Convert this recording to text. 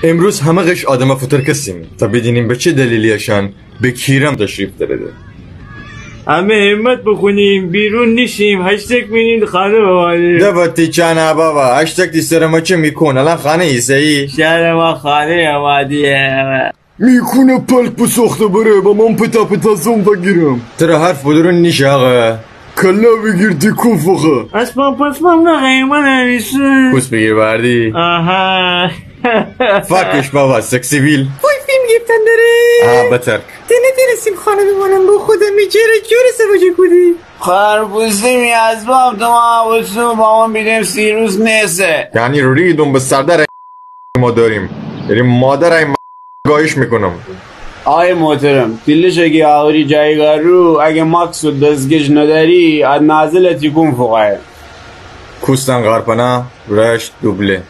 امروز همه قش آدم فوترکسیم تا بدینیم به چه دلیلیشان به کیرم تشریف داره. همه همت بکنیم بیرون نیشیم هشتک بینید خانه بوادی دواتی چانه بابا هشتک دیستر ما چه میکن الان خانه ایسایی شهر ما خانه بوادیه میکنه پلک بسخته بره با من پتا پتا زوم بگیرم ترا حرف بدرون نیش آقا کلا بگیر دیکو فقه اسمان پسمان نقیمه نمیشه کس بگیر بردی آها فاکش بابا سکسیویل وای فیلم گفتن داره بترک نتونستیم خانه بمانم با خودم میجره جور سواجه کدی خربوزی می از باب تو ما با من بیدیم 30 روز نیسته یعنی ریدون به سردر ما داریم یعنی مادر این گایش میکنم آی محترم دیلش اگه آوری جایگاه رو اگه ماکس و دستگش نداری از نازلت یکون فقایه کوستن غرپنا رشت دوبله